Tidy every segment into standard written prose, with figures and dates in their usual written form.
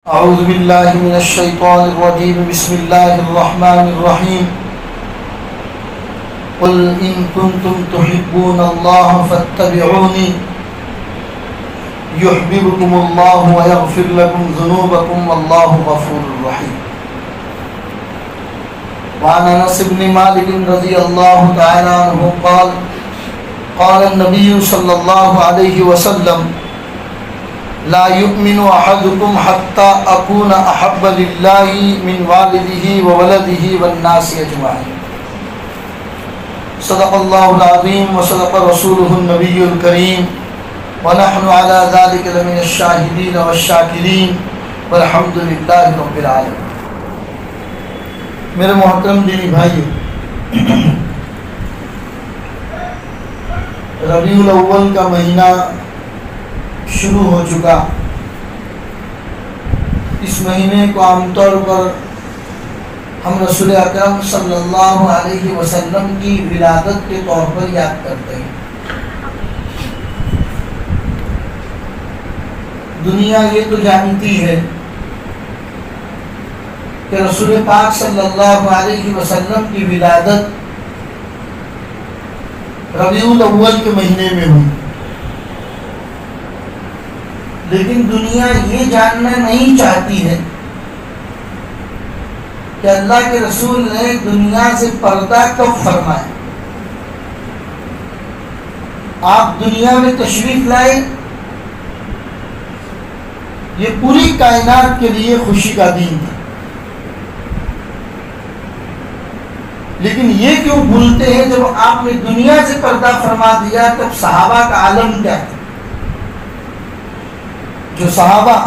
أعوذ بالله من الشيطان الرجيم بسم الله الرحمن الرحيم قل إن كنتم تحبون الله فاتبعوني يحببكم الله ويغفر لكم ذنوبكم والله غفور رحيم. وعن أنس بن مالك رضي الله تعالى عنه قال قال النبي صلى الله عليه وسلم لا يؤمن أحدكم حتى أكون أحب لله من والده وولده والناس أجمعين. صدق الله العظيم وصدق رسوله النبي الكريم ونحن على ذلك لمن الشاهدين والشاكرين والحمد لله رب العالمين. میرے محترم دینی بھائیو، ربیع الاول کا مہینہ شروع ہو چکا. اس مہینے کو عام طور پر ہم رسول اکرم صلی اللہ علیہ وسلم کی ولادت کے طور پر یاد کرتے ہیں. دنیا یہ تو جانتی ہے کہ رسول پاک صلی اللہ علیہ وسلم کی ولادت ربیع الاول کے مہینے میں ہوئی، لیکن دنیا یہ جاننا نہیں چاہتی ہے کہ اللہ کے رسول نے دنیا سے پردہ کب فرمایا. آپ دنیا میں تشریف لائے، یہ پوری کائنات کے لیے خوشی کا دن تھا، لیکن یہ کیوں بھولتے ہیں جب آپ نے دنیا سے پردہ فرما دیا تب صحابہ کا عالم کیا تھا؟ جو صحابہ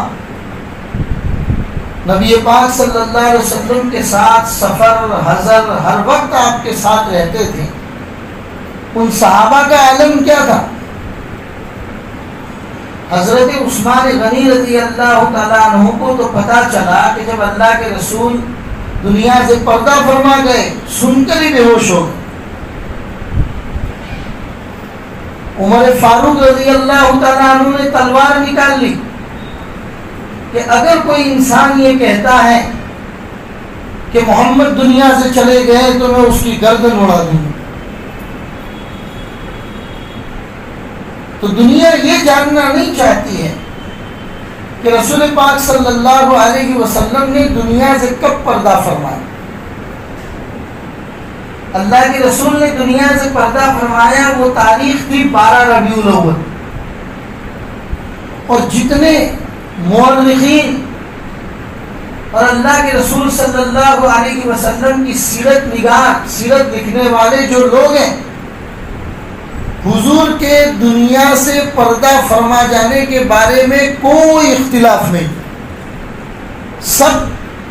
نبی پاک صلی اللہ علیہ وسلم کے ساتھ سفر حضر ہر وقت آپ کے ساتھ رہتے تھے، ان صحابہ کا عالم کیا تھا؟ حضرت عثمان غنی رضی اللہ تعالیٰ عنہ کو تو پتہ چلا کہ جب اللہ کے رسول دنیا سے پردہ فرما گئے، سن کر ہی بے ہوش ہو گئے. عمر فاروق رضی اللہ تعالیٰ عنہ نے تلوار نکال لی کہ اگر کوئی انسان یہ کہتا ہے کہ محمد دنیا سے چلے گئے تو میں اس کی گردن اڑا دوں گا. تو دنیا یہ جاننا نہیں چاہتی ہے کہ رسول پاک صلی اللہ علیہ وسلم نے دنیا سے کب پردہ فرمایا. اللہ کے رسول نے دنیا سے پردہ فرمایا، وہ تاریخ تھی 12 ربیع الاول. اور جتنے مورخین اور اللہ کے رسول صلی اللہ علیہ وسلم کی سیرت نگار، سیرت لکھنے والے جو لوگ ہیں، حضور کے دنیا سے پردہ فرما جانے کے بارے میں کوئی اختلاف نہیں. سب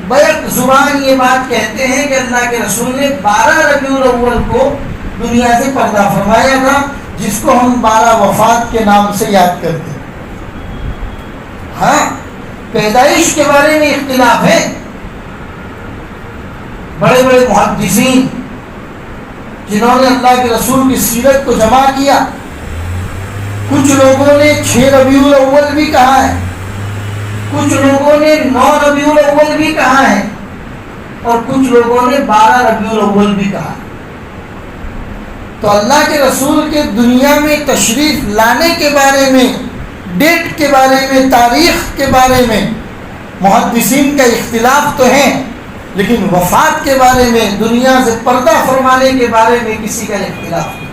بیک زبان یہ بات کہتے ہیں کہ اللہ کے رسول نے 12 ربیع الاول کو دنیا سے پردہ فرمایا تھا، جس کو ہم 12 وفات کے نام سے یاد کرتے ہیں. ہاں، پیدائش کے بارے میں اختلاف ہے. بڑے بڑے محدثین جنہوں نے اللہ کے رسول کی سیرت کو جمع کیا، کچھ لوگوں نے 6 ربیع الاول بھی کہا ہے، کچھ لوگوں نے 9 ربیع الاول بھی کہا ہے، اور کچھ لوگوں نے 12 ربیع الاول بھی کہا. تو اللہ کے رسول کے دنیا میں تشریف لانے کے بارے میں، ڈیٹ کے بارے میں، تاریخ کے بارے میں محدثین کا اختلاف تو ہے، لیکن وفات کے بارے میں، دنیا سے پردہ فرمانے کے بارے میں کسی کا اختلاف نہیں.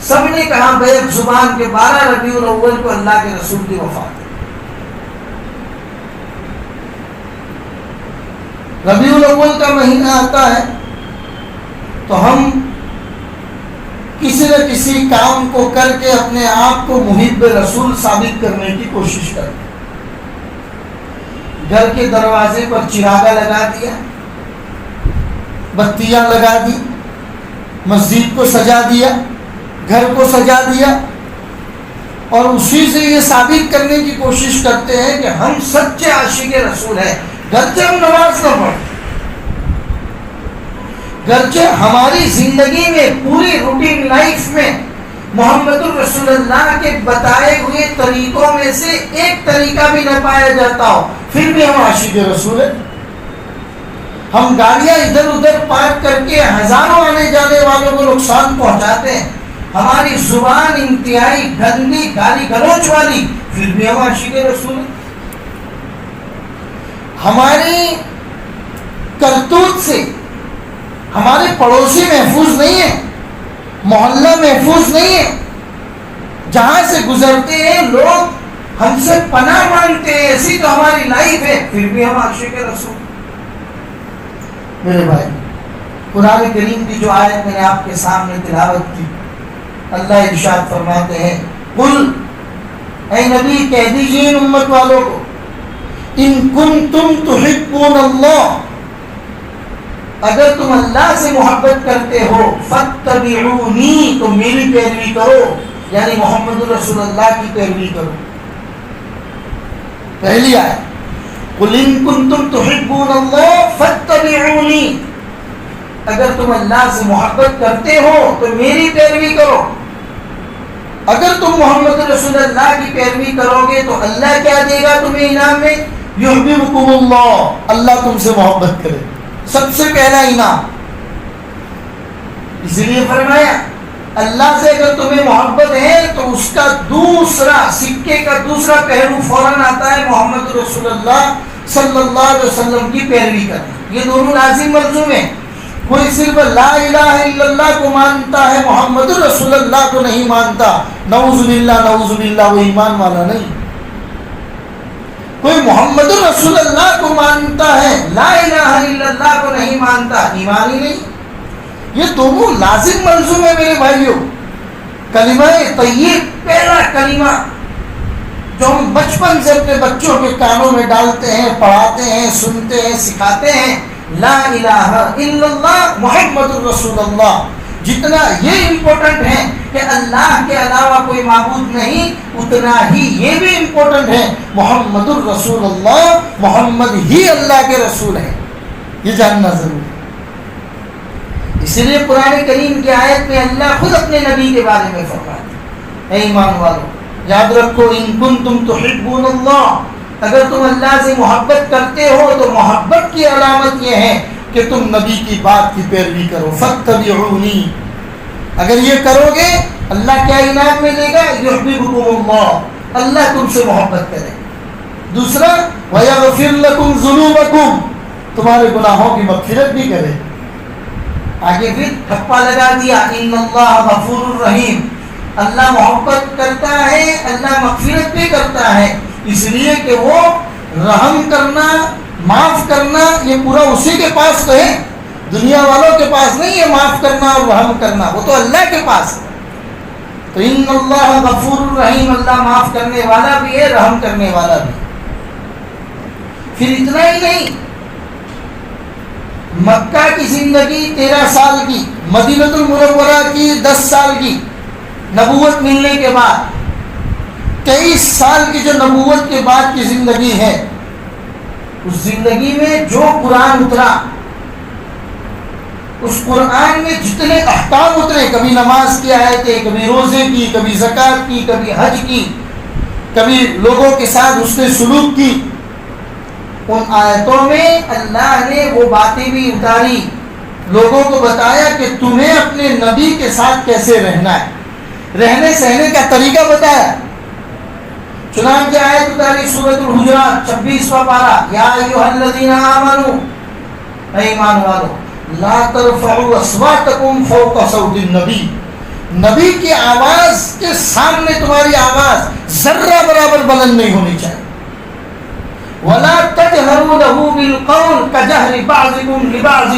سب نے کہا بیک زبان کے 12 ربیع الاول کو اللہ کے رسول کی وفات ہے. ربیع الاول کا مہینہ آتا ہے تو ہم کسی نہ کسی کام کو کر کے اپنے آپ کو محب رسول ثابت کرنے کی کوشش کرتے ہیں. گھر کے دروازے پر چراغا لگا دیا، بتیاں لگا دی، مسجد کو سجا دیا، گھر کو سجا دیا، اور اسی سے یہ ثابت کرنے کی کوشش کرتے ہیں کہ ہم سچے عاشق رسول ہیں. گرچہ ہم نماز نہ پڑھیں، گرچہ ہماری زندگی میں، پوری روٹین لائف میں محمد الرسول اللہ کے بتائے ہوئے طریقوں میں سے ایک طریقہ بھی نہ پایا جاتا ہو، پھر بھی ہم عاشق رسول ہیں۔ ہم گاڑیاں ادھر ادھر پارک کر کے ہزاروں آنے جانے والوں کو نقصان پہنچاتے ہیں، ہماری زبان انتہائی گندی گالی گلوچ والی، پھر بھی ہم عاشق رسول ہیں۔ ہماری کرتوت سے ہمارے پڑوسی محفوظ نہیں ہے، محلہ محفوظ نہیں ہے، جہاں سے گزرتے ہیں لوگ ہم سے پناہ مانگتے ہیں، ایسی تو ہماری لائف ہے، پھر بھی ہم عاشق رسول۔ میرے بھائی، قرآن کریم کی جو آیت میں نے آپ کے سامنے تلاوت کی، اللہ ارشاد فرماتے ہیں، قل اے نبی کہہ دیجیے ان امت والوں کو، ان کنتم تحبون اللہ، اگر تم اللہ سے محبت کرتے ہو، فاتبعونی، تو میری پیروی کرو، یعنی محمد رسول اللہ کی پیروی کرو۔ پہلی آیت، قل ان کنتم تحبون اللہ فاتبعونی، اگر تم اللہ سے محبت کرتے ہو تو میری پیروی کرو۔ اگر تم محمد رسول اللہ کی پیروی کرو گے تو اللہ کیا دے گا تمہیں انعام میں؟ یحببکم اللہ، اللہ تم سے محبت کرے، سب سے پہلا انعام۔ اس لیے فرمایا اللہ سے اگر تمہیں محبت ہے تو اس کا دوسرا سکے کا دوسرا پہلو فوراً آتا ہے محمد رسول اللہ صلی اللہ علیہ وسلم کی پیروی کرنا۔ یہ دونوں لازم ملزوم ہیں۔ کوئی صرف لا الہ الا اللہ کو مانتا ہے، محمد رسول اللہ کو نہیں مانتا، نعوذ باللہ، وہ ایمان والا نہیں۔ کوئی محمد رسول اللہ کو مانتا ہے، لا الہ الا اللہ کو نہیں مانتا، ایمان ہی نہیں۔ یہ دونوں لازم ملزوم ہے میرے بھائیوں۔ کلمہ طیب پہلا کلمہ جو ہم بچپن سے اپنے بچوں کے کانوں میں ڈالتے ہیں، پڑھاتے ہیں، سنتے ہیں، سکھاتے ہیں، لا الہ الا اللہ محمد الرسول اللہ۔ جتنا یہ امپورٹنٹ ہے کہ اللہ کے علاوہ کوئی معبود نہیں، اتنا ہی یہ بھی امپورٹنٹ ہے محمد الرسول اللہ، محمد ہی اللہ کے رسول ہے، یہ جاننا ضروری ہے۔ اسی لیے قرآن کریم کی آیت میں اللہ خود اپنے نبی کے بارے میں فرماتا ہے، اے ایمان والو یاد رکھو، ان کنتم تحبون اللہ، اگر تم اللہ سے محبت کرتے ہو تو محبت کی علامت یہ ہے کہ تم نبی کی بات کی پیروی کرو، فاتبعونی، اگر یہ کرو گے اللہ کیا انعام میں دے گا؟ یحببکم اللہ، اللہ تم سے محبت کرے۔ دوسرا، ویغفر لکم ذنوبکم، تمہارے گناہوں کی مغفرت بھی کرے۔ آگے پھر ٹھپا لگا دیا، ان اللہ غفور الرحیم، اللہ محبت کرتا ہے، اللہ مغفرت بھی کرتا ہے، اس لیے کہ وہ رحم کرنا، معاف کرنا، یہ پورا اسی کے پاس تو ہے، دنیا والوں کے پاس نہیں ہے معاف کرنا اور رحم کرنا، وہ تو اللہ کے پاس ہے۔ تو ان اللہ غفور الرحیم، اللہ معاف کرنے والا بھی ہے، رحم کرنے والا بھی۔ پھر اتنا ہی نہیں، مکہ کی زندگی 13 سال کی، مدینہ المنورہ کی 10 سال کی، نبوت ملنے کے بعد 23 سال کی جو نبوت کے بعد کی زندگی ہے، اس زندگی میں جو قرآن اترا، اس قرآن میں جتنے احکام اترے، کبھی نماز کی آیتیں، کبھی روزے کی، کبھی زکوٰۃ کی، کبھی حج کی، کبھی لوگوں کے ساتھ اس نے سلوک کی، ان آیتوں میں اللہ نے وہ باتیں بھی اتاری، لوگوں کو بتایا کہ تمہیں اپنے نبی کے ساتھ کیسے رہنا ہے، رہنے سہنے کا طریقہ بتایا۔ چنانچہ آیت اتاری سورۃ الحجرات 26واں پارہ، یا ایھا الذین آمنوا، اے ایمان والو، لا ترفعوا اصواتکم فوق صوت النبی، نبی کی آواز کے سامنے تمہاری آواز ذرہ برابر بلند نہیں ہونی چاہیے۔ ولا تجهروا له بالقول كجهر بعضكم لبعض،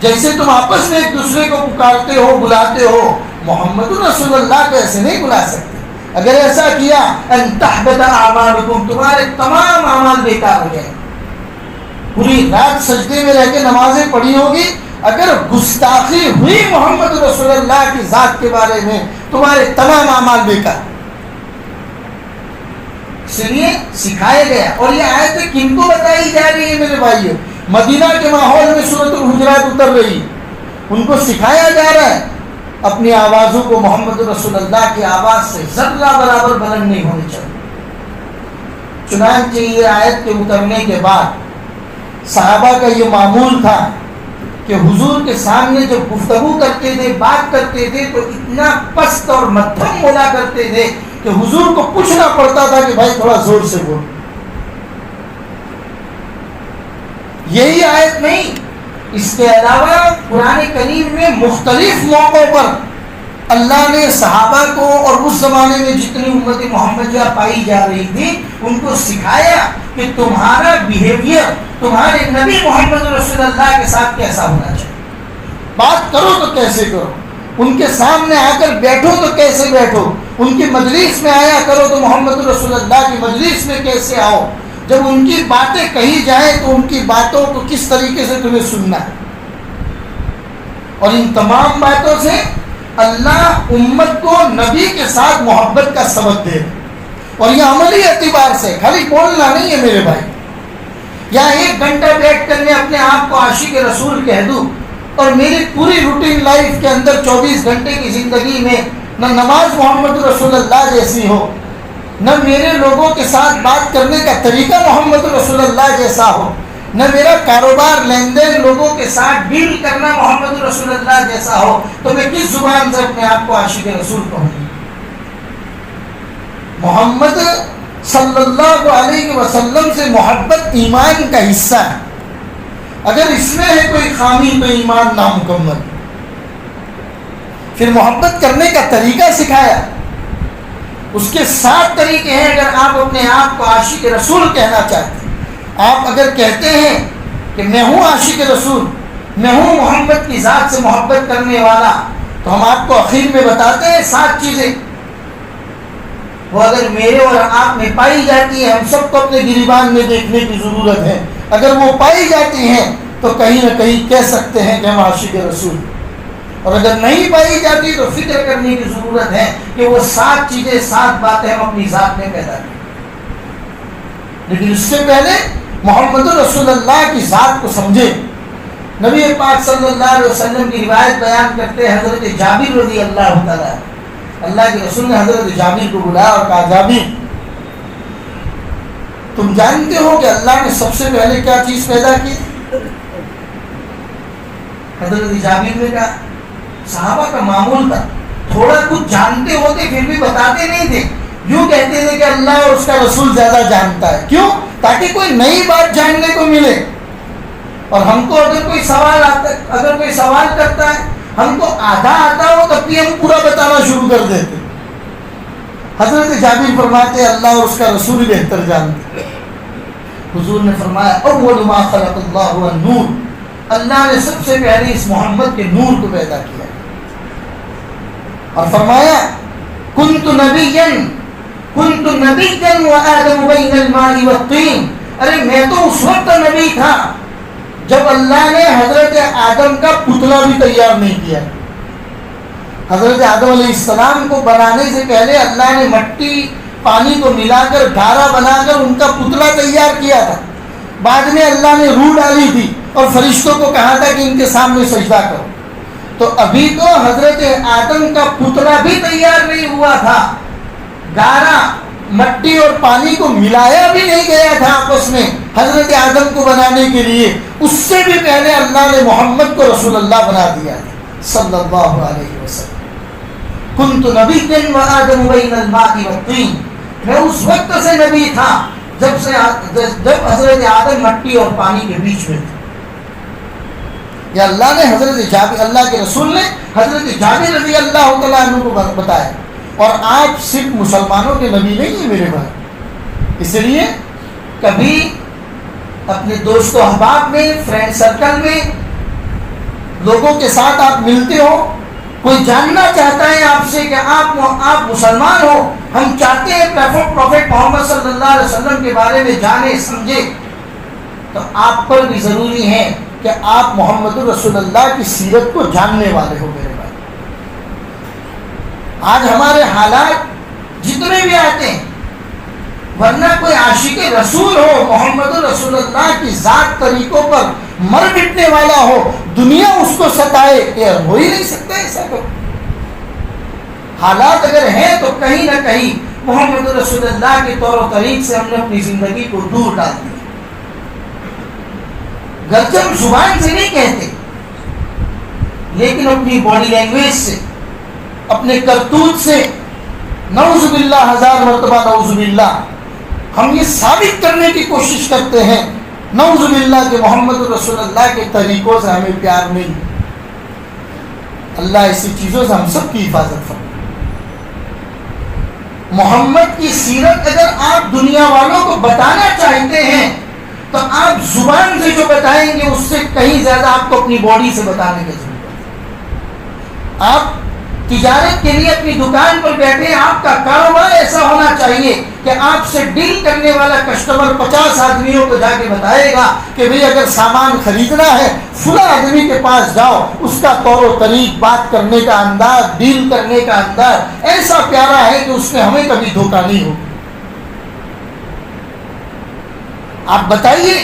جیسے تم آپس میں ایک دوسرے کو پکارتے ہو، بلاتے ہو، محمد رسول اللہ کو ایسے نہیں بلا سکتے۔ اگر ایسا کیا ان تحبط اعمالکم، تمہارے تمام اعمال بیکار ہو جائیں۔ پوری رات سجدے میں رہ کے نمازیں پڑھی ہوگی، اگر گستاخی ہوئی محمد رسول اللہ کی ذات کے بارے میں، تمہارے تمام اعمال بیکار۔ اس لیے سکھایا گیا، اور یہ آیت کن کو بتائی جا رہی ہے میرے بھائیوں؟ مدینہ کے ماحول میں سورۃ الحجرات اتر رہی، ان کو سکھایا جا رہا ہے اپنی آوازوں کو محمد رسول اللہ کی آواز سے ذرہ برابر بلند نہیں ہونی چاہیے۔ چنانچہ یہ آیت کے اترنے کے بعد صحابہ کا یہ معمول تھا کہ حضور کے سامنے جب گفتگو کرتے تھے، بات کرتے تھے، تو اتنا پست اور مدھم بولا کرتے تھے کہ حضور کو پوچھنا پڑتا تھا کہ بھائی تھوڑا زور سے بول۔ یہی آیت نہیں، اس کے علاوہ قرآن کریم میں مختلف موقعوں پر اللہ نے صحابہ کو اور اس زمانے میں جتنی امت محمدیہ پائی جا رہی تھی ان کو سکھایا کہ تمہارا بیہیویئر تمہارے نبی محمد رسول اللہ کے ساتھ کیسا ہونا چاہیے، بات کرو تو کیسے کرو، ان کے سامنے آ کر بیٹھو تو کیسے بیٹھو، ان کی مجلس میں آیا کرو تو محمد رسول اللہ کی مجلس میں کیسے آؤ، جب ان کی باتیں کہی جائیں تو ان کی باتوں کو کس طریقے سے تمہیں سننا ہے۔ اور ان تمام باتوں سے اللہ امت کو نبی کے ساتھ محبت کا سبق دے، اور یہ عملی اعتبار سے، خالی بولنا نہیں ہے میرے بھائی، یا ایک گھنٹہ بیٹھ کر میں اپنے آپ کو عاشق رسول کہہ دوں اور میری پوری روٹین لائف کے اندر 24 گھنٹے کی زندگی میں نہ نماز محمد رسول اللہ جیسی ہو، نہ میرے لوگوں کے ساتھ بات کرنے کا طریقہ محمد رسول اللہ جیسا ہو، نہ میرا کاروبار لین دین لوگوں کے ساتھ ڈیل کرنا محمد رسول اللہ جیسا ہو، تو میں کس زبان سے اپنے آپ کو عاشق رسول کہوں؟ محمد صلی اللہ علیہ وسلم سے محبت ایمان کا حصہ ہے، اگر اس میں ہے کوئی خامی تو ایمان نامکمل۔ پھر محبت کرنے کا طریقہ سکھایا، اس کے 7 طریقے ہیں اگر آپ اپنے آپ کو عاشق رسول کہنا چاہتے ہیں۔ آپ اگر کہتے ہیں کہ میں ہوں عاشق رسول، میں ہوں محمد کی ذات سے محبت کرنے والا، تو ہم آپ کو اخیر میں بتاتے ہیں 7 چیزیں، وہ اگر میرے اور آپ میں پائی جاتی ہیں، ہم سب کو اپنے گریبان میں دیکھنے کی ضرورت ہے، اگر وہ پائی جاتی ہیں تو کہیں نہ کہیں کہہ سکتے ہیں کہ ہم عاشق رسول، اور اگر نہیں پائی جاتی تو فکر کرنے کی ضرورت ہے کہ وہ 7 چیزیں 7 باتیں ہم اپنی ذات میں پیدا کریں۔ لیکن اس سے پہلے محمد رسول اللہ کی ذات کو سمجھے۔ نبی پاک صلی اللہ علیہ وسلم کی روایت بیان کرتے ہیں، حضرت جابر رضی اللہ تعالیٰ، اللہ کے رسول نے حضرت جابر کو بلایا اور کہا جابر تم جانتے ہو کہ اللہ نے سب سے پہلے کیا چیز پیدا کی؟ حضرت جابر نے کہا، صحابہ کا معمول تھا، تھوڑا کچھ جانتے ہوتے پھر بھی بتاتے نہیں تھے، یوں کہتے تھے کہ اللہ اور اس کا رسول زیادہ جانتا ہے۔ کیوں؟ تاکہ کوئی نئی بات جاننے کو ملے، اور ہم کو اگر کوئی سوال کرتا ہے، ہم کو آدھا آتا ہو تب بھی ہم پورا بتانا شروع کر دیتے۔ حضرت جابر فرماتے اللہ اور اس کا رسول بہتر جانتے۔ حضور نے فرمایا اول ما خلق اللہ النور، اللہ نے سب سے پہلے اس محمد کے نور کو پیدا کیا، اور فرمایا کنت نبیا وآدم بین الماء والطین، ارے میں تو اس وقت نبی تھا جب اللہ نے حضرت آدم کا پتلا بھی تیار نہیں کیا۔ حضرت آدم علیہ السلام کو بنانے سے پہلے اللہ نے مٹی پانی کو ملا کر گھارا بنا کر ان کا پتلا تیار کیا تھا، بعد میں اللہ نے روح ڈالی تھی اور فرشتوں کو کہا تھا کہ ان کے سامنے سجدہ کرو، تو ابھی تو حضرت آدم کا پتلا بھی تیار نہیں ہوا تھا، گارا مٹی اور پانی کو ملایا بھی نہیں گیا تھا آپس میں حضرت آدم کو بنانے کے لیے، اس سے بھی پہلے اللہ نے محمد کو رسول اللہ بنا دیا صلی اللہ علیہ وسلم۔ کنت نبیا وآدم بین الماء والطین، میں اس وقت سے نبی تھا جب حضرت آدم مٹی اور پانی کے بیچ میں تھے۔ یا اللہ نے اللہ کے رسول نے حضرت جابر رضی اللہ تعالیٰ عنہ کو بتایا، اور آپ صرف مسلمانوں کے نبی نہیں ہیں میرے بھائی، اس لیے کبھی اپنے دوست و احباب میں، فرینڈ سرکل میں لوگوں کے ساتھ آپ ملتے ہو، کوئی جاننا چاہتا ہے آپ سے کہ آپ مسلمان ہو، ہم چاہتے ہیں پروفیٹ محمد صلی اللہ علیہ وسلم کے بارے میں جانے سمجھے، تو آپ پر بھی ضروری ہے کہ آپ محمد رسول اللہ کی سیرت کو جاننے والے ہو میرے بھائی۔ آج ہمارے حالات جتنے بھی آتے ہیں، ورنہ کوئی عاشق رسول ہو، محمد رسول اللہ کی ذات طریقوں پر مر مٹنے والا ہو، دنیا اس کو ستائے، یہ ہو ہی نہیں سکتا ایسا کو۔ حالات اگر ہیں تو کہیں نہ کہیں محمد رسول اللہ کے طور و طریق سے ہم نے اپنی زندگی کو دور ڈال دیا. گرچہ ہم زبان سے نہیں کہتے لیکن اپنی باڈی لینگویج سے، اپنے کرتوت سے، نعوذ باللہ، ہزار مرتبہ نعوذ باللہ، ہم یہ ثابت کرنے کی کوشش کرتے ہیں نعوذ باللہ کہ محمد رسول اللہ کے طریقوں سے ہمیں پیار نہیں. اللہ ایسی چیزوں سے ہم سب کی حفاظت فرمائے. محمد کی سیرت اگر آپ دنیا والوں کو بتانا چاہتے ہیں تو آپ زبان سے جو بتائیں گے اس سے کہیں زیادہ آپ کو اپنی باڈی سے بتانے کی ضرورت ہے. آپ تجارت کے لیے اپنی دکان پر بیٹھے، آپ کا کاروبار ایسا ہونا چاہیے کہ آپ سے ڈیل کرنے والا کسٹمر 50 آدمیوں کو جا کے بتائے گا کہ بھئی اگر سامان خریدنا ہے فلاں آدمی کے پاس جاؤ، اس کا طور و طریق، بات کرنے کا انداز، ڈیل کرنے کا انداز ایسا پیارا ہے کہ اس میں ہمیں کبھی دھوکہ نہیں ہو. آپ بتائیے،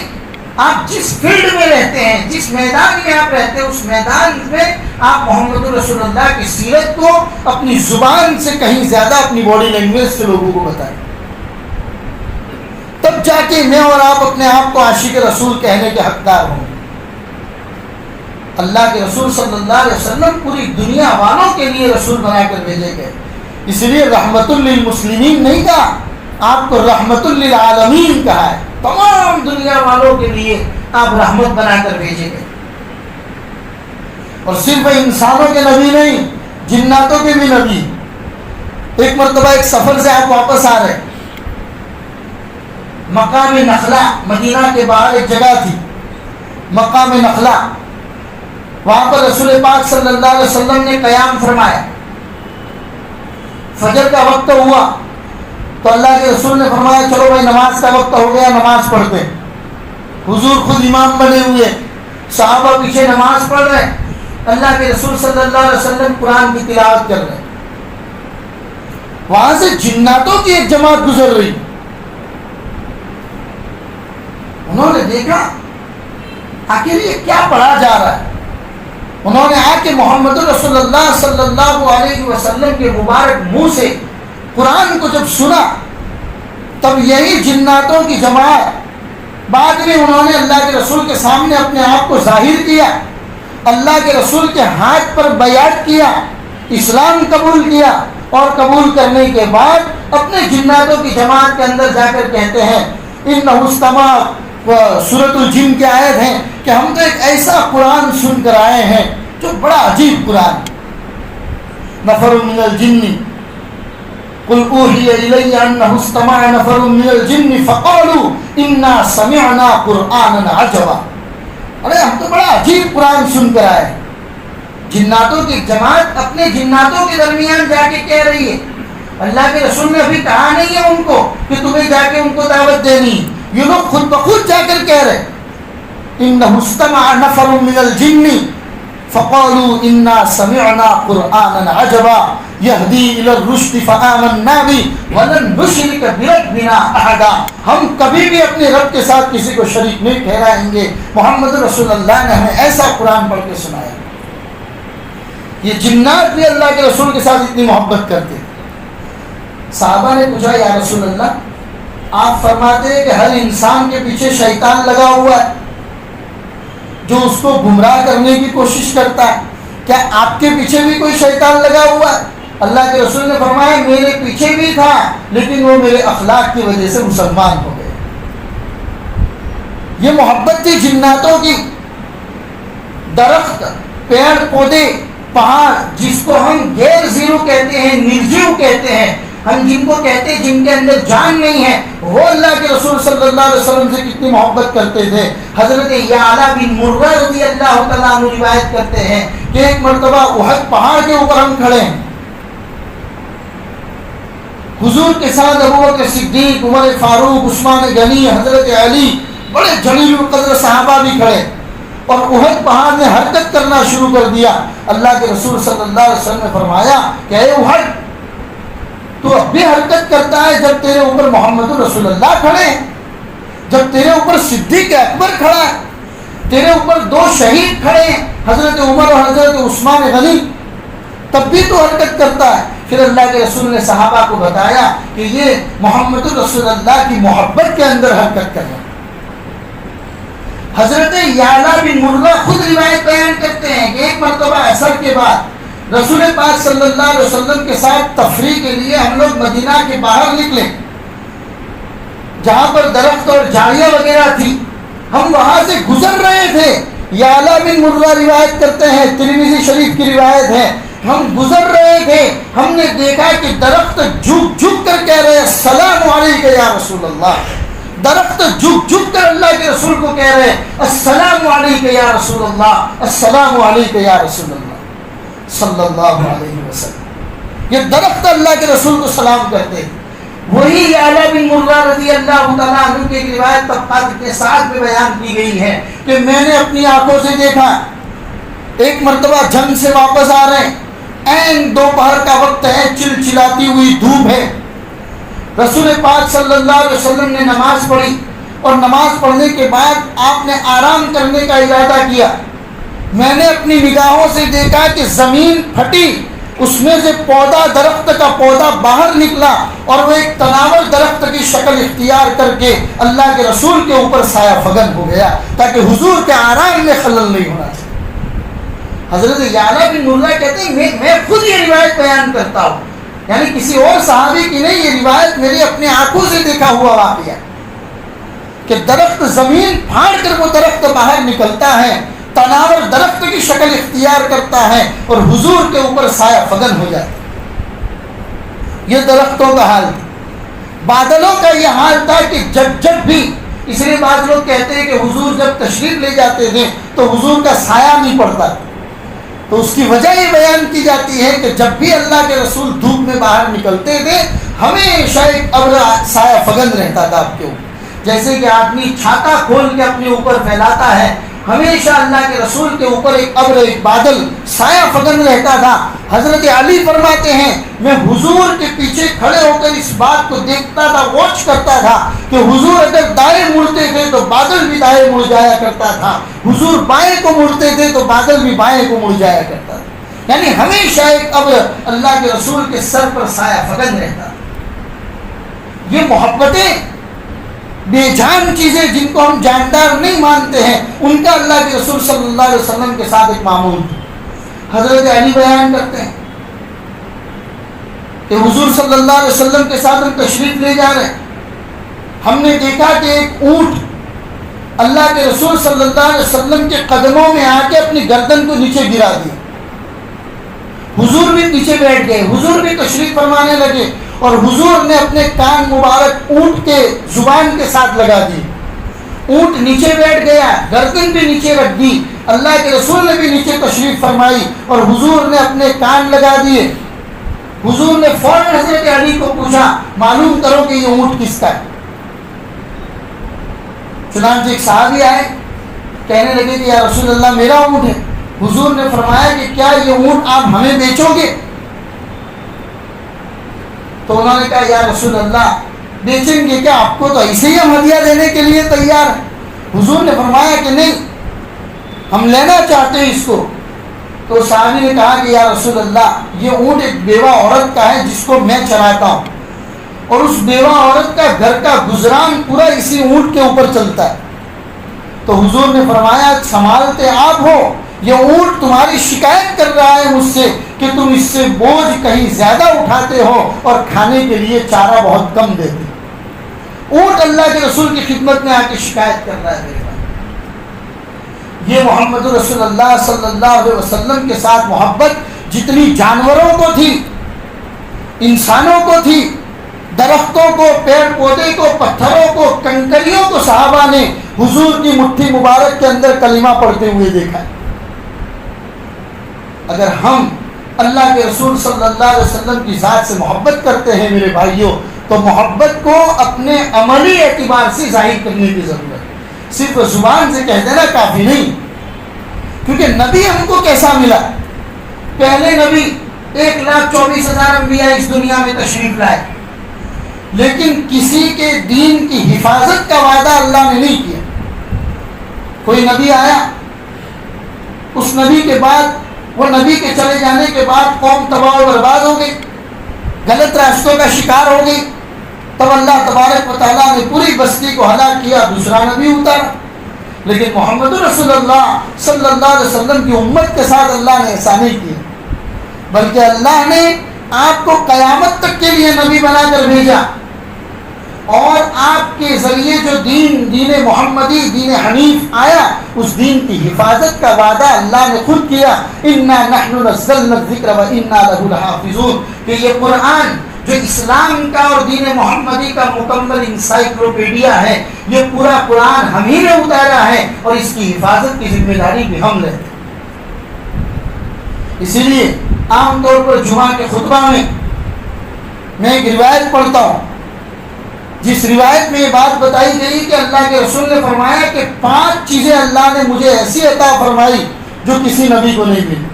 آپ جس فیلڈ میں رہتے ہیں، جس میدان میں آپ رہتے ہیں، اس میدان میں آپ محمد رسول اللہ کی سیرت کو اپنی زبان سے کہیں زیادہ اپنی باڈی لینگویج سے لوگوں کو بتائیں. تب جا کے میں اور آپ اپنے آپ کو عاشق رسول کہنے کے حقدار ہوں. اللہ کے رسول صلی اللہ علیہ وسلم پوری دنیا والوں کے لیے رسول بنا کر بھیجے گئے. اس لیے رحمت للمسلمین نہیں کہا، آپ کو رحمت للعالمین کہا ہے. تمام دنیا والوں کے لیے آپ رحمت بنا کر بھیجے گئے. اور صرف انسانوں کے نبی نہیں، جناتوں کے بھی نبی. ایک مرتبہ ایک سفر سے آپ واپس آ رہے، مقام نخلا، مدینہ کے باہر ایک جگہ تھی مقام نخلا، وہاں پر رسول پاک صلی اللہ علیہ وسلم نے قیام فرمایا. فجر کا وقت ہوا تو اللہ کے رسول نے فرمایا چلو بھائی نماز کا وقت ہو گیا، نماز پڑھتے. حضور خود امام بنے ہوئے، صحابہ پیچھے نماز پڑھ رہے، اللہ کے رسول صلی اللہ علیہ وسلم قرآن کی تلاوت کر رہے. وہاں سے جناتوں کی ایک جماعت گزر رہی. انہوں نے دیکھا آخر یہ کیا پڑھا جا رہا ہے. انہوں نے آ کے محمد رسول اللہ صلی اللہ علیہ وسلم کے مبارک منہ سے قرآن کو جب سنا، تب یہی جناتوں کی جماعت بعد میں انہوں نے اللہ کے رسول کے سامنے اپنے آپ کو ظاہر کیا، اللہ کے رسول کے ہاتھ پر بیعت کیا، اسلام قبول کیا، اور قبول کرنے کے بعد اپنے جناتوں کی جماعت کے اندر جا کر کہتے ہیں انہ استمع، سورۃ الجن کی آیت ہے کہ ہم تو ایک ایسا قرآن سن کر آئے ہیں جو بڑا عجیب قرآن. نفر من الجن قل اوحی الی انہ استمع نفر من الجن فقالوا انا سمعنا قرآنا عجبا. ارے ہم تو بڑا عجیب قرآن سن کر آئے. جناتوں کی جماعت اپنے جناتوں کے درمیان جا کے کہہ رہی ہے. اللہ کے رسول نے ابھی کہا نہیں ہے ان کو کہ تمہیں جا کے ان کو دعوت دینی. یہ لوگ خود بخود جا کر کہہ رہے انہ استمع نفر من الجن فقالوا انا سمعنا قرآنا عجبا یہدی الی الرشد فآمنا به ولن نشرک بربنا احدا. ہم کبھی بھی اپنے رب کے ساتھ کسی کو شریک نہیں ٹھہرائیں گے. محمد رسول اللہ نے ہمیں ایسا قرآن پڑھ کے سنایا. یہ جنات بھی اللہ کے رسول کے ساتھ اتنی محبت کرتے. صحابہ نے پوچھا یا رسول اللہ، آپ فرماتے ہیں کہ ہر انسان کے پیچھے شیطان لگا ہوا ہے جو اس کو گمراہ کرنے کی کوشش کرتا ہے، کیا آپ کے پیچھے بھی کوئی شیطان لگا ہوا ہے؟ اللہ کے رسول نے فرمایا میرے پیچھے بھی تھا لیکن وہ میرے اخلاق کی وجہ سے مسلمان ہو گئے. یہ محبت تھی جناتوں کی. درخت، پیڑ پودے، پہاڑ جس کو ہم غیر زیرو کہتے ہیں، نرجیو کہتے ہیں، ہم جن کو کہتے ہیں جن کے اندر جان نہیں ہے، وہ اللہ کے رسول صلی اللہ علیہ وسلم سے کتنی محبت کرتے تھے. حضرت یعلا بن مرہ رضی اللہ تعالیٰ عنہ روایت کرتے ہیں کہ ایک مرتبہ احد پہاڑ کے اوپر ہم کھڑے ہیں، حضور کے ساتھ ابوبکر صدیق، عمر فاروق، عثمان غنی، حضرت علی، بڑے جلیل القدر صحابہ بھی کھڑے، اور احد پہاڑ نے حرکت کرنا شروع کر دیا. اللہ کے رسول صلی اللہ علیہ وسلم نے فرمایا کہ اے احد، تو اب بھی حرکت کرتا ہے جب تیرے اوپر محمد رسول اللہ کھڑے ہیں، جب تیرے اوپر صدیق اکبر کھڑا ہے، تیرے اوپر دو شہید کھڑے ہیں، حضرت عمر اور حضرت عثمان غنی، تب بھی تو حرکت کرتا ہے. پھر اللہ کے رسول نے صحابہ کو بتایا کہ یہ محمد رسول اللہ کی محبت کے اندر حرکت کر رہے ہیں۔ حضرت یعلا بن مرہ خود روایت بیان کرتے ہیں کہ ایک مرتبہ عصر کے بعد رسول پاک صلی اللہ علیہ وسلم کے ساتھ تفریح کے لیے ہم لوگ مدینہ کے باہر نکلے، جہاں پر درخت اور جھاڑیاں وغیرہ تھی، ہم وہاں سے گزر رہے تھے۔ یعلا بن مرہ روایت کرتے ہیں، ترمذی شریف کی روایت ہے، ہم گزر رہے تھے، ہم نے دیکھا کہ درخت جھک جھک کر کہہ رہے السلام علیکم یا رسول اللہ، درخت جھک جھک کر اللہ کے رسول کو کہہ رہے السلام علیکم یا رسول اللہ، السلام علیکم یا رسول اللہ صلی اللہ علیہ وسلم۔ یہ درخت اللہ کے رسول کو سلام کرتے ہیں۔ وہی یعلا بن مرہ رضی اللہ تعالیٰ عنہ کی ایک روایت طبقات کے ساتھ میں بیان کی گئی ہے کہ میں نے اپنی آنکھوں سے دیکھا، ایک مرتبہ جنگ سے واپس آ رہے ہیں، عین دوپہر کا وقت ہے، چلچلاتی ہوئی دھوپ ہے، رسول پاک صلی اللہ علیہ وسلم نے نماز پڑھی اور نماز پڑھنے کے بعد آپ نے آرام کرنے کا ارادہ کیا۔ میں نے اپنی نگاہوں سے دیکھا کہ زمین پھٹی، اس میں سے پودا، درخت کا پودا باہر نکلا اور وہ ایک تناور درخت کی شکل اختیار کر کے اللہ کے رسول کے اوپر سایہ فگن ہو گیا تاکہ حضور کے آرام میں خلل نہیں ہونا چاہیے۔ حضرت یعلا بن مرہ کہتے ہیں میں خود یہ روایت بیان کرتا ہوں، یعنی کسی اور صحابی کی نہیں، یہ روایت میری اپنی آنکھوں سے دیکھا ہوا واقعہ کہ درخت زمین پھاڑ کر وہ درخت باہر نکلتا ہے، تناور درخت کی شکل اختیار کرتا ہے اور حضور کے اوپر سایہ فگن ہو جاتا ہے۔ یہ درختوں کا حال تھا۔ بادلوں کا یہ حال تھا کہ جب بھی، اس لیے بعض لوگ کہتے ہیں کہ حضور جب تشریف لے جاتے تھے تو حضور کا سایہ نہیں پڑتا، تو اس کی وجہ یہ بیان کی جاتی ہے کہ جب بھی اللہ کے رسول دھوپ میں باہر نکلتے تھے ہمیشہ ایک ابر سایہ فگن رہتا تھا آپ کے اوپر، جیسے کہ آدمی چھاتا کھول کے اپنے اوپر پھیلاتا ہے، ہمیشہ اللہ کے رسول کے اوپر ایک ابر، ایک بادل، سایہ فگن رہتا تھا۔ حضرت علی فرماتے ہیں میں حضور کے پیچھے کھڑے ہو کر اس بات کو دیکھتا تھا، واچ کرتا تھا کہ حضور اگر دائیں مڑتے تھے تو بادل بھی دائیں مڑ جایا کرتا تھا، حضور بائیں کو مڑتے تھے تو بادل بھی بائیں کو مڑ جایا کرتا تھا، یعنی ہمیشہ ایک ابر اللہ کے رسول کے سر پر سایہ فگن رہتا۔ یہ محبتیں، بے جان چیزیں جن کو ہم جاندار نہیں مانتے ہیں، ان کا اللہ کے رسول صلی اللہ علیہ وسلم کے ساتھ ایک معمول تھا۔ حضرت علی بیان کرتے ہیں کہ حضور صلی اللہ علیہ وسلم کے ساتھ ہم تشریف لے جا رہے ہیں، ہم نے دیکھا کہ ایک اونٹ اللہ کے رسول صلی اللہ علیہ وسلم کے قدموں میں آ کے اپنی گردن کو نیچے گرا دیا، حضور بھی نیچے بیٹھ گئے، حضور بھی تشریف فرمانے لگے اور حضور نے اپنے کان مبارک اونٹ کے زبان کے ساتھ لگا دی، اونٹ نیچے بیٹھ گیا، گردن بھی نیچے رکھ دی، اللہ کے رسول نے بھی نیچے تشریف فرمائی اور حضور نے اپنے کان لگا دیے۔ حضور نے فوراً حضرت علی کو پوچھا معلوم کرو کہ یہ اونٹ کس کا ہے۔ چنانچہ ایک صحابی آئے، کہنے لگے کہ یا رسول اللہ میرا اونٹ ہے۔ حضور نے فرمایا کہ کیا یہ اونٹ آپ ہمیں بیچو گے؟ تو انہوں نے کہا یا رسول اللہ بیچیں گے کیا، آپ کو تو ایسے ہی ہم ہدیہ دینے کے لیے تیار ہیں۔ حضور نے فرمایا کہ نہیں، ہم لینا چاہتے ہیں اس کو۔ تو صحابی نے کہا کہ یا رسول اللہ یہ اونٹ ایک بیوہ عورت کا ہے جس کو میں چراتا ہوں، اور اس بیوہ عورت کا گھر کا گزران پورا اسی اونٹ کے اوپر چلتا ہے۔ تو حضور نے فرمایا سنبھالتے آپ ہو، یہ اونٹ تمہاری شکایت کر رہا ہے مجھ سے کہ تم اس سے بوجھ کہیں زیادہ اٹھاتے ہو اور کھانے کے لیے چارہ بہت کم دیتے ہو۔ اونٹ اللہ کے رسول کی خدمت میں آ کے شکایت کر رہا ہے میرے بھائی۔ یہ محمد رسول اللہ صلی اللہ علیہ وسلم کے ساتھ محبت جتنی جانوروں کو تھی، انسانوں کو تھی، درختوں کو، پیڑ پودے کو، پتھروں کو، کنکریوں کو صحابہ نے حضور کی مٹھی مبارک کے اندر کلمہ پڑھتے ہوئے دیکھا ہے۔ اگر ہم اللہ کے رسول صلی اللہ علیہ وسلم کی ذات سے محبت کرتے ہیں میرے بھائیوں، تو محبت کو اپنے عملی اعتبار سے ظاہر کرنے کی ضرورت ہے، صرف زبان سے کہہ دینا کافی نہیں۔ کیونکہ نبی ہم کو کیسا ملا؟ پہلے نبی 1,24,000 انبیاء اس دنیا میں تشریف لائے، لیکن کسی کے دین کی حفاظت کا وعدہ اللہ نے نہیں کیا۔ کوئی نبی آیا، اس نبی کے بعد، وہ نبی کے چلے جانے کے بعد قوم تباہ و برباد ہو گئی، غلط راستوں کا شکار ہو گئی، تب اللہ تبارک و تعالیٰ نے پوری بستی کو ہلاک کیا، دوسرا نبی اتارا۔ لیکن محمد رسول اللہ صلی اللہ علیہ وسلم کی امت کے ساتھ اللہ نے ایسا نہیں کیا، بلکہ اللہ نے آپ کو قیامت تک کے لیے نبی بنا کر بھیجا، اور آپ کے ذریعے جو دین محمدی، دین حنیف آیا، اس دین کی حفاظت کا وعدہ اللہ نے خود کیا، انا نحن نزلنا الذکر وانا لہ لحافظون، کہ یہ قرآن جو اسلام کا اور دین محمدی کا مکمل انسائکلوپیڈیا ہے، یہ پورا قرآن ہم ہی نے اتارا ہے، اور اس کی حفاظت کی ذمہ داری بھی ہم لیتے ہیں۔ اسی لیے عام طور پر جمعہ کے خطبہ میں ایک روایت پڑھتا ہوں، جس روایت میں یہ بات بتائی گئی کہ اللہ کے رسول نے فرمایا کہ 5 چیزیں اللہ نے مجھے ایسی عطا فرمائی جو کسی نبی کو نہیں ملی۔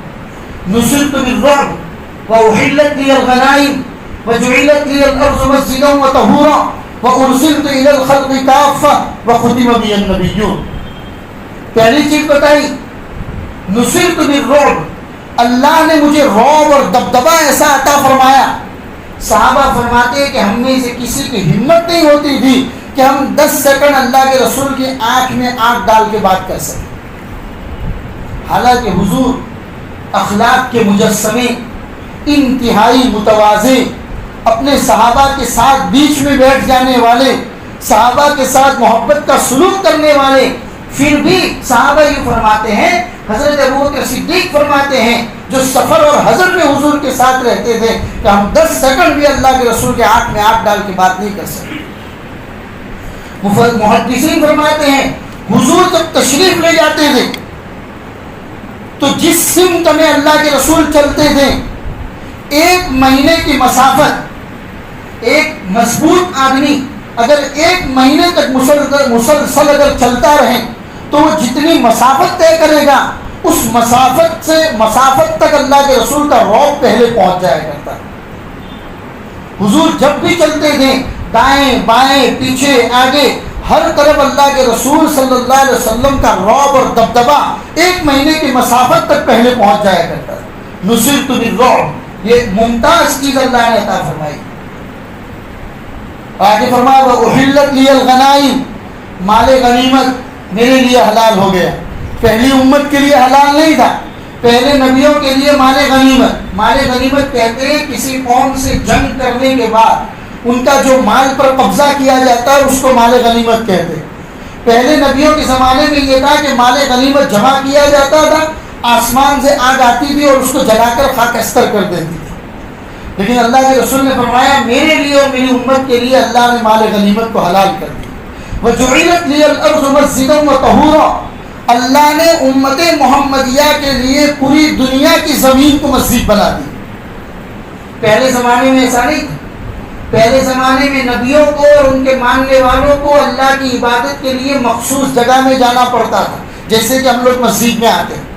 نصرت بالرعب واحلت لی الغنائم وجعلت لی الارض مسجدا وطہورا وارسلت الی الخلق کافہ وختم بی النبیون۔ پہلی چیز بتائی نصرت بالرعب، اللہ نے مجھے رعب اور دبدبہ ایسا عطا فرمایا۔ صحابہ فرماتے ہیں کہ ہم میں سے کسی کی ہمت نہیں ہوتی تھی کہ ہم 10 سیکنڈ اللہ کے رسول کی آنکھ میں آنکھ ڈال کے بات کر سکیں، حالانکہ حضور اخلاق کے مجسمے، انتہائی متواضع، اپنے صحابہ کے ساتھ بیچ میں بیٹھ جانے والے، صحابہ کے ساتھ محبت کا سلوک کرنے والے، پھر بھی صحابہ یہ فرماتے ہیں، حضرت ابوبکر صدیق فرماتے ہیں جو سفر اور حضر میں حضور کے ساتھ رہتے تھے، کہ ہم 10 سیکنڈ بھی اللہ کے رسول کے آنکھ میں آنکھ ڈال کے بات نہیں کر سکتے۔ محدثین فرماتے ہیں حضور جب تشریف لے جاتے تھے تو جس سمت میں اللہ کے رسول چلتے تھے، 1 مہینے کی مسافت، ایک مضبوط آدمی اگر 1 مہینے تک مسلسل اگر چلتا رہے تو وہ جتنی مسافت طے کرے گا، اس مسافت تک اللہ کے رسول کا رعب پہلے پہنچ جایا کرتا۔ حضور جب بھی چلتے تھے، دائیں بائیں پیچھے آگے، ہر طرف اللہ کے رسول صلی اللہ علیہ وسلم کا رعب اور دبدبہ 1 مہینے کی مسافت تک پہلے پہنچ جایا کرتا۔ نصرت بالرعب، یہ ممتاز چیز اللہ نے عطا فرمائی۔ آگے فرمایا وَأُحِلَّتْ لِيَ الْغَنَائِمُ، مال غنیمت میرے لیے حلال ہو گیا۔ پہلی امت کے لیے حلال نہیں تھا، پہلے نبیوں کے لیے مال غنیمت کہتے ہیں کسی قوم سے جنگ کرنے کے بعد ان کا جو مال پر قبضہ کیا جاتا ہے اس کو مال غنیمت کہتے ہیں۔ پہلے نبیوں کے زمانے میں یہ تھا کہ مال غنیمت جمع کیا جاتا تھا، آسمان سے آگ آتی تھی اور اس کو جلا کر خاکستر کر دیتی تھی، لیکن اللہ کے رسول نے فرمایا میرے لیے اور میری امت کے لیے اللہ نے مال غنیمت کو حلال کر دیا۔ وَجُعِلَتْ لِيَ الْأَرْضُ مَسْجِدًا وَطَهُورًا، اللہ نے امت محمدیہ کے لیے پوری دنیا کی زمین کو مسجد بنا دی۔ پہلے زمانے میں ایسا نہیں تھا، پہلے زمانے میں نبیوں کو اور ان کے ماننے والوں کو اللہ کی عبادت کے لیے مخصوص جگہ میں جانا پڑتا تھا، جیسے کہ ہم لوگ مسجد میں آتے ہیں،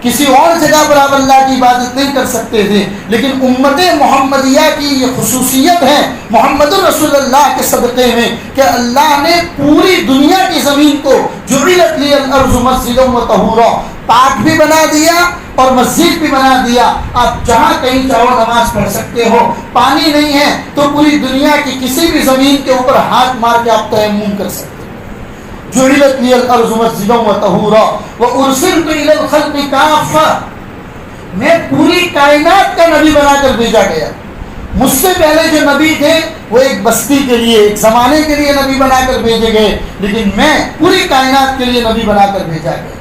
کسی اور جگہ پر آپ اللہ کی عبادت نہیں کر سکتے تھے۔ لیکن امت محمدیہ کی یہ خصوصیت ہے محمد رسول اللہ کے صدقے میں کہ اللہ نے پوری دنیا کی زمین کو جعلت لی الارض مسجدا وطہورا، پاک بھی بنا دیا اور مسجد بھی بنا دیا۔ آپ جہاں کہیں چاہو نماز پڑھ سکتے ہو، پانی نہیں ہے تو پوری دنیا کی کسی بھی زمین کے اوپر ہاتھ مار کے آپ تیمم کر سکتے۔ جعلت لی الارض مسجدا وطہورا وارسلت الی الخلق کافہ، میں پوری کائنات کا نبی بنا کر بھیجا گیا۔ مجھ سے پہلے جو نبی تھے وہ ایک بستی کے لیے، ایک زمانے کے لیے نبی بنا کر بھیجے گئے، لیکن میں پوری کائنات کے لیے نبی بنا کر بھیجا گیا۔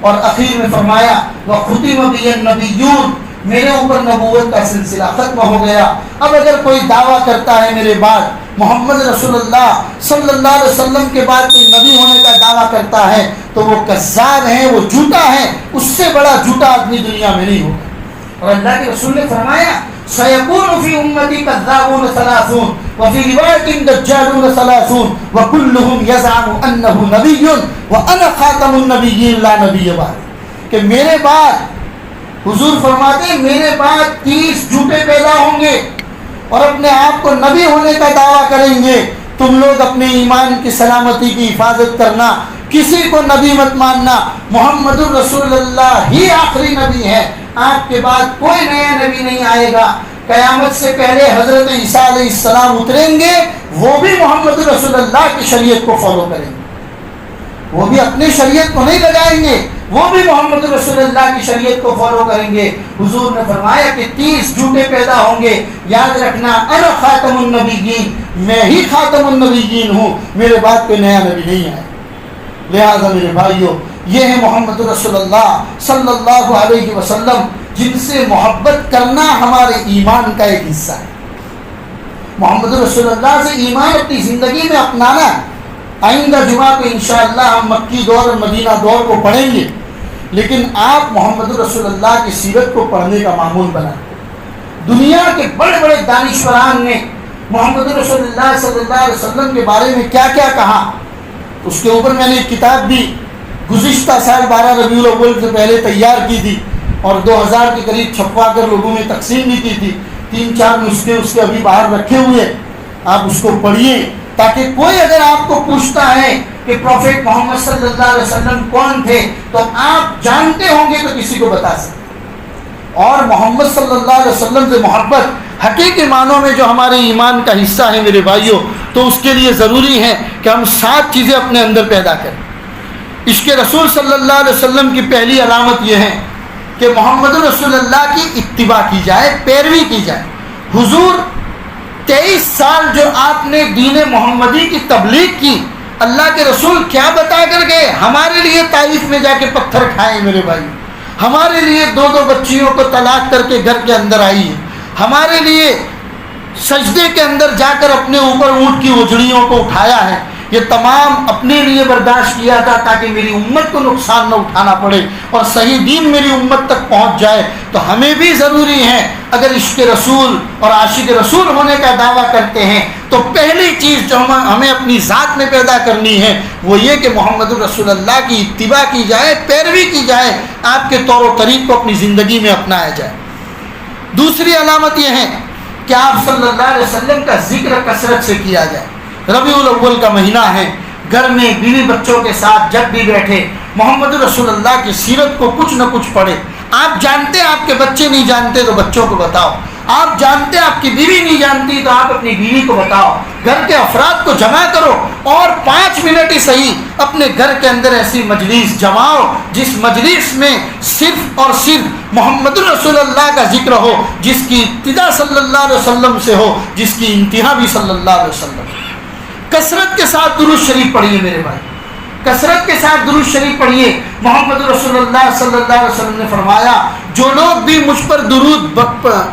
اور اخیر میں فرمایا وختم بی النبیون، میرے اوپر نبوت کا سلسلہ ختم ہو گیا۔ اب اگر کوئی دعویٰ کرتا ہے میرے بعد، محمد رسول اللہ صلی اللہ علیہ وسلم کے بعد کوئی نبی ہونے کا دعویٰ کرتا ہے تو وہ کذاب ہے، وہ جھوٹا ہے، اس سے بڑا جھوٹا آدمی دنیا میں نہیں ہوگا۔ اور اللہ کے رسول نے فرمایا سیکون فی امتی کذابون ثلاثون وفی روایت دجالون ثلاثون وکلہم یزعم انہ نبی وانا خاتم النبیین لا نبی بعد، کہ میرے بعد، حضور فرماتے ہیں میرے بعد 30 جھوٹے پیدا ہوں گے اور اپنے آپ کو نبی ہونے کا دعویٰ کریں گے۔ تم لوگ اپنے ایمان کی سلامتی کی حفاظت کرنا، کسی کو نبی مت ماننا، محمد الرسول اللہ ہی آخری نبی ہے، آپ کے بعد کوئی نیا نبی نہیں آئے گا۔ قیامت سے پہلے حضرت عیسیٰ علیہ السلام اتریں گے، وہ بھی محمد رسول اللہ کی شریعت کو فالو کریں گے، وہ بھی اپنی شریعت کو نہیں لگائیں گے، وہ بھی محمد رسول اللہ کی شریعت کو فالو کریں گے۔ حضور نے فرمایا کہ 30 جھوٹے پیدا ہوں گے، یاد رکھنا انا خاتم النبیین، میں ہی خاتم النبیین ہوں، میرے بعد کوئی نیا نبی نہیں آیا۔ لہذا میرے بھائیوں، یہ ہے محمد رسول اللہ صلی اللہ علیہ وسلم، جن سے محبت کرنا ہمارے ایمان کا ایک حصہ ہے۔ محمد رسول اللہ سے ایمان اپنی زندگی میں اپنانا ہے۔ آئندہ جمعہ کو انشاءاللہ ہم مکی دور اور مدینہ دور کو پڑھیں گے، لیکن آپ محمد رسول اللہ کی سیرت کو پڑھنے کا معمول بنا۔ دنیا کے بڑے بڑے دانشوران نے محمد رسول اللہ صلی اللہ علیہ وسلم کے بارے میں کیا کیا کہا، اس کے اوپر میں نے ایک کتاب بھی گزشتہ سال 12 ربیع الاول سے پہلے تیار کی تھی اور 2000 کے قریب چھپوا کر لوگوں میں تقسیم بھی کی تھی۔ 3-4 نسخے اس کے ابھی باہر رکھے ہوئے، آپ اس کو پڑھیے تاکہ کوئی اگر آپ کو پوچھتا ہے کہ پروفیٹ محمد صلی اللہ علیہ وسلم کون تھے تو آپ جانتے ہوں گے تو کسی کو بتا سکتے۔ اور محمد صلی اللہ علیہ وسلم سے محبت حقیقی معنوں میں جو ہمارے ایمان کا حصہ ہے میرے بھائیوں، تو اس کے لیے ضروری ہے کہ ہم 7 چیزیں اپنے اندر پیدا کریں۔ عشق رسول صلی اللہ علیہ وسلم کی پہلی علامت یہ ہے کہ محمد رسول اللہ کی اتباع کی جائے، پیروی کی جائے۔ حضور 23 سال جو آپ نے دین محمدی کی تبلیغ کی، اللہ کے رسول کیا بتا کر گئے؟ ہمارے لیے طائف میں جا کے پتھر کھائے میرے بھائی، ہمارے لیے 2 بچیوں کو طلاق کر کے گھر کے اندر آئی ہے، ہمارے لیے سجدے کے اندر جا کر اپنے اوپر اونٹ کی اجڑیوں کو اٹھایا ہے۔ یہ تمام اپنے لیے برداشت کیا تھا تاکہ میری امت کو نقصان نہ اٹھانا پڑے اور صحیح دین میری امت تک پہنچ جائے۔ تو ہمیں بھی ضروری ہے، اگر عشق رسول اور عاشق رسول ہونے کا دعویٰ کرتے ہیں تو پہلی چیز جو ہمیں اپنی ذات میں پیدا کرنی ہے وہ یہ کہ محمد رسول اللہ کی اتباع کی جائے، پیروی کی جائے، آپ کے طور و طریق کو اپنی زندگی میں اپنایا جائے۔ دوسری علامت یہ ہے کہ آپ صلی اللہ علیہ وسلم کا ذکر کثرت سے کیا جائے۔ ربیع الاول کا مہینہ ہے، گھر میں بیوی بچوں کے ساتھ جب بھی بیٹھے محمد رسول اللہ کی سیرت کو کچھ نہ کچھ پڑھے۔ آپ جانتے ہیں آپ کے بچے نہیں جانتے تو بچوں کو بتاؤ، آپ جانتے ہیں آپ کی بیوی نہیں جانتی تو آپ اپنی بیوی کو بتاؤ، گھر کے افراد کو جمع کرو اور 5 منٹ ہی صحیح اپنے گھر کے اندر ایسی مجلس جماؤ جس مجلس میں صرف اور صرف محمد رسول اللہ کا ذکر ہو، جس کی ابتدا صلی اللہ علیہ وسلم سے ہو، جس کی انتہا بھی صلی اللہ علیہ وسلم۔ کثرت کے ساتھ درود شریف پڑھیے میرے بھائی، کثرت کے ساتھ درود شریف پڑھیے۔ محمد رسول اللہ صلی اللہ علیہ وسلم نے فرمایا جو لوگ بھی مجھ پر درود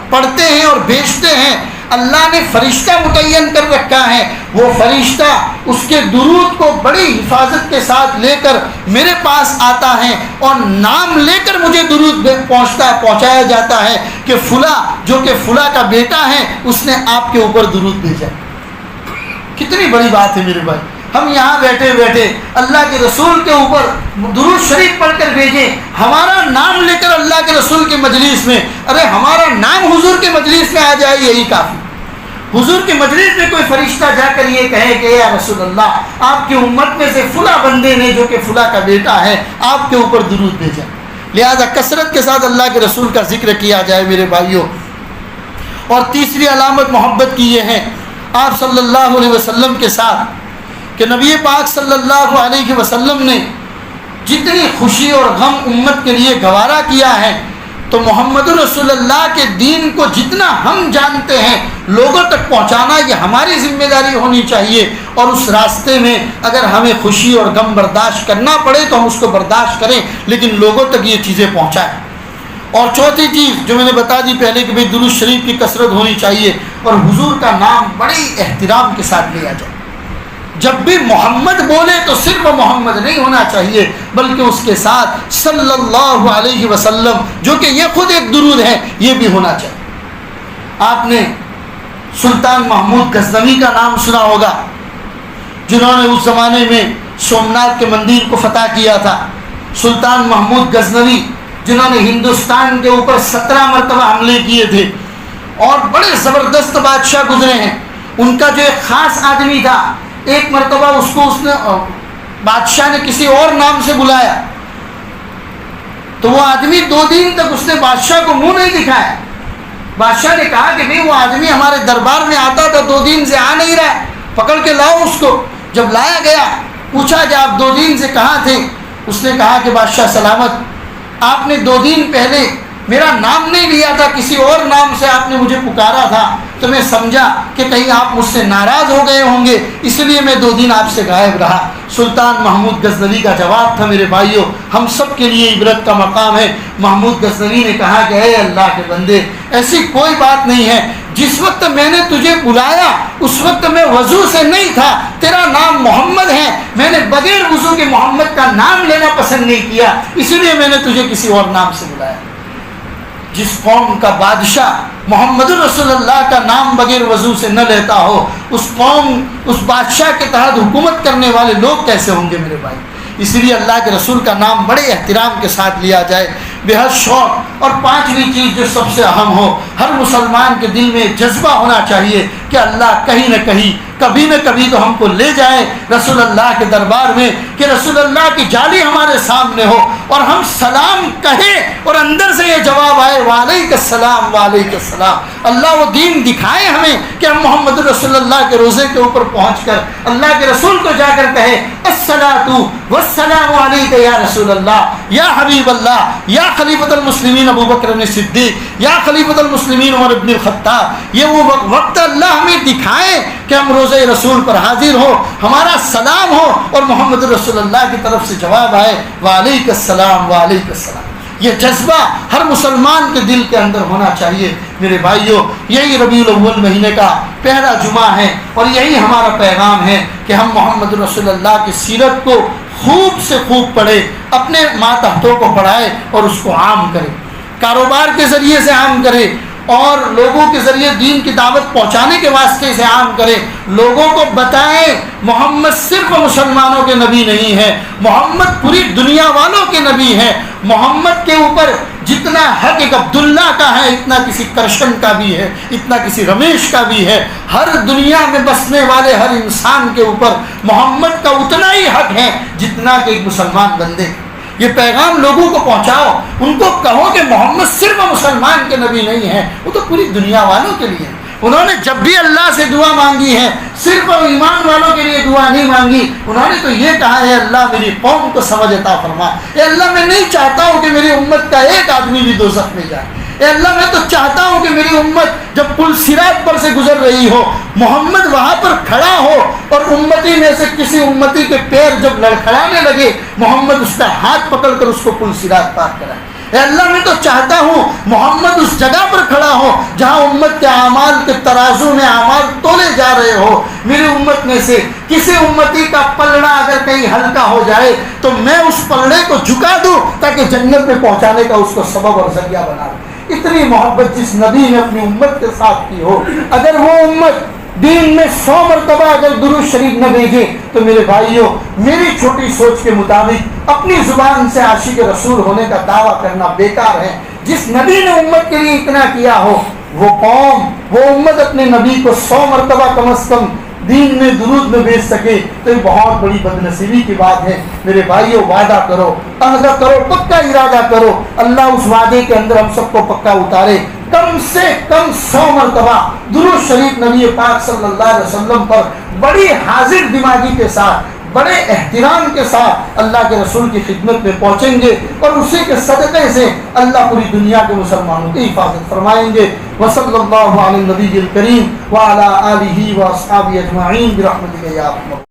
پڑھتے ہیں اور بھیجتے ہیں، اللہ نے فرشتہ متعین کر رکھا ہے، وہ فرشتہ اس کے درود کو بڑی حفاظت کے ساتھ لے کر میرے پاس آتا ہے اور نام لے کر مجھے درود پہنچایا جاتا ہے کہ فلاں جو کہ فلاں کا بیٹا ہے اس نے آپ کے اوپر درود بھیجا۔ کتنی بڑی بات ہے میرے بھائی، ہم یہاں بیٹھے بیٹھے اللہ کے رسول کے اوپر درود شریف پڑھ کر بھیجیں، ہمارا نام لے کر اللہ کے رسول کے مجلس میں، ارے ہمارا نام حضور کے مجلس میں آ جائے یہی کافی۔ حضور کے مجلس میں کوئی فرشتہ جا کر یہ کہے کہ یا رسول اللہ آپ کی امت میں سے فلاں بندے نے جو کہ فلاں کا بیٹا ہے آپ کے اوپر درود بھیجا۔ لہذا کثرت کے ساتھ اللہ کے رسول کا ذکر کیا جائے میرے بھائیوں۔ اور تیسری علامت محبت کی یہ ہے آپ صلی اللہ علیہ وسلم کے ساتھ کہ نبی پاک صلی اللہ علیہ وسلم نے جتنی خوشی اور غم امت کے لیے گوارا کیا ہے، تو محمد رسول اللہ کے دین کو جتنا ہم جانتے ہیں لوگوں تک پہنچانا یہ ہماری ذمہ داری ہونی چاہیے، اور اس راستے میں اگر ہمیں خوشی اور غم برداشت کرنا پڑے تو ہم اس کو برداشت کریں، لیکن لوگوں تک یہ چیزیں پہنچائیں۔ اور چوتھی چیز جو میں نے بتا دی پہلے کہ بھئی درود شریف کی کثرت ہونی چاہیے اور حضور کا نام بڑی احترام کے ساتھ لیا جائے۔ جب بھی محمد بولے تو صرف محمد نہیں ہونا چاہیے بلکہ اس کے ساتھ صلی اللہ علیہ وسلم جو کہ یہ خود ایک درود ہے یہ بھی ہونا چاہیے۔ آپ نے سلطان محمود غزنوی کا نام سنا ہوگا، جنہوں نے اس زمانے میں سومناتھ کے مندر کو فتح کیا تھا۔ سلطان محمود غزنوی جنہوں نے ہندوستان کے اوپر 17 مرتبہ حملے کیے تھے اور بڑے زبردست بادشاہ گزرے ہیں۔ ان کا جو ایک خاص آدمی تھا، ایک مرتبہ اس نے بادشاہ نے کسی اور نام سے بلایا تو وہ آدمی 2 دن تک اس نے بادشاہ کو منہ نہیں دکھایا۔ بادشاہ نے کہا کہ بھئی وہ آدمی ہمارے دربار میں آتا تھا 2 دن سے آ نہیں رہا ہے، پکڑ کے لاؤ اس کو۔ جب لایا گیا پوچھا کہ آپ 2 دن سے کہاں تھے؟ اس نے کہا کہ بادشاہ سلامت، آپ نے 2 دن پہلے میرا نام نہیں لیا تھا، کسی اور نام سے آپ نے مجھے پکارا تھا، تو میں سمجھا کہ کہیں آپ مجھ سے ناراض ہو گئے ہوں گے، اس لیے میں 2 دن آپ سے غائب رہا۔ سلطان محمود غزنوی کا جواب تھا میرے بھائیوں، ہم سب کے لیے عبرت کا مقام ہے۔ محمود غزنوی نے کہا کہ اے اللہ کے بندے، ایسی کوئی بات نہیں ہے، جس وقت میں نے تجھے بلایا اس وقت میں وضو سے نہیں تھا، تیرا نام محمد ہے، میں نے بغیر وضو کے محمد کا نام لینا پسند نہیں کیا، اسی لیے میں نے تجھے کسی اور نام سے بلایا۔ جس قوم کا بادشاہ محمد رسول اللہ کا نام بغیر وضو سے نہ لیتا ہو، اس قوم، اس بادشاہ کے تحت حکومت کرنے والے لوگ کیسے ہوں گے میرے بھائی؟ اس لیے اللہ کے رسول کا نام بڑے احترام کے ساتھ لیا جائے، بے حد شوق۔ اور 5ویں چیز جو سب سے اہم ہو، ہر مسلمان کے دل میں جذبہ ہونا چاہیے کہ اللہ کہیں نہ کہیں، کبھی نہ کبھی تو ہم کو لے جائے رسول اللہ کے دربار میں، کہ رسول اللہ کی جالی ہمارے سامنے ہو اور ہم سلام کہیں اور اندر سے یہ جواب آئے وعلیک السلام وعلیک السلام۔ اللہ وہ دین دکھائے ہمیں کہ ہم محمد رسول اللہ کے روزے کے اوپر پہنچ کر اللہ کے رسول کو جا کر کہے الصلاۃ والسلام علیک یا رسول اللہ، یا حبیب اللہ، یا خلیفۃ المسلمین ابو بکر صدیق، یا خلیفۃ المسلمین عمر بن الخطاب۔ یہ وہ وقت اللہ ہمیں دکھائے کہ ہم روزے رسول پر حاضر ہو، ہمارا سلام ہو اور محمد رسول اللہ کی طرف سے جواب آئے وعلیک السلام وعلیک السلام۔ یہ جذبہ ہر مسلمان کے دل کے اندر ہونا چاہیے میرے بھائیوں۔ یہی ربیع الاول مہینے کا پہلا جمعہ ہے اور یہی ہمارا پیغام ہے کہ ہم محمد رسول اللہ کی سیرت کو خوب سے خوب پڑھے، اپنے ماتحتوں کو پڑھائے اور اس کو عام کرے، کاروبار کے ذریعے سے عام کرے اور لوگوں کے ذریعے دین کی دعوت پہنچانے کے واسطے سے عام کرے، لوگوں کو بتائیں محمد صرف مسلمانوں کے نبی نہیں ہے، محمد پوری دنیا والوں کے نبی ہے۔ محمد کے اوپر جتنا حق ایک عبداللہ کا ہے، اتنا کسی کرشن کا بھی ہے، اتنا کسی رمیش کا بھی ہے۔ ہر دنیا میں بسنے والے ہر انسان کے اوپر محمد کا اتنا ہی حق ہے جتنا کہ ایک مسلمان بندے کا۔ یہ پیغام لوگوں کو پہنچاؤ، ان کو کہو کہ محمد صرف مسلمان کے نبی نہیں ہے، وہ تو پوری دنیا والوں کے لیے۔ انہوں نے جب بھی اللہ سے دعا مانگی ہے صرف ایمان والوں کے لیے دعا نہیں مانگی، انہوں نے تو یہ کہا ہے اللہ میری قوم کو سمجھ عطا فرما، اے اللہ میں نہیں چاہتا ہوں کہ میری امت کا ایک آدمی بھی دوزخ میں جائے، اے اللہ میں تو چاہتا ہوں کہ میری امت جب پل صراط پر سے گزر رہی ہو، محمد وہاں پر کھڑا ہو اور امتی میں سے کسی امتی کے پیر جب لڑکھڑانے لگے، محمد اس کا ہاتھ پکڑ کر اس کو پل صراط پار کرائے۔ اے اللہ میں تو چاہتا ہوں محمد اس جگہ پر کھڑا ہو جہاں امت کے اعمال کے ترازو میں اعمال تولے جا رہے ہو، میری امت میں سے کسی امتی کا پلڑا اگر کہیں ہلکا ہو جائے تو میں اس پلڑے کو جھکا دوں تاکہ جنت میں پہنچانے کا اس کو سبب اور ذریعہ بنا دوں۔ اتنی محبت جس نبی نے اپنی امت کے ساتھ کی ہو، اگر وہ امت دین میں 100 مرتبہ اگر درود شریف نہ بھیجے تو میرے بھائیوں، میری چھوٹی سوچ کے مطابق اپنی زبان سے عاشق رسول ہونے کا دعویٰ کرنا بیکار ہے۔ جس نبی نے امت کے لیے اتنا کیا ہو، وہ قوم، وہ امت اپنے نبی کو 100 مرتبہ کم از کم دین میں درود نہ بھیج سکے تو یہ بہت بڑی بدنصیبی کی بات ہے۔ میرے بھائیوں، وعدہ کرو، عہد کرو، پکا ارادہ کرو، اللہ اس وعدے کے اندر ہم سب کو پکا اتارے۔ کم سے کم 100 مرتبہ درود شریف نبی پاک صلی اللہ علیہ وسلم پر بڑی حاضر دماغی کے ساتھ، بڑے احترام کے ساتھ اللہ کے رسول کی خدمت میں پہنچیں گے اور اسی کے صدقے سے اللہ پوری دنیا کے مسلمانوں کی حفاظت فرمائیں گے۔ وصلی اللہ علی النبی الکریم وعلی آلہ واصحابہ اجمعین برحمتک یا ارحم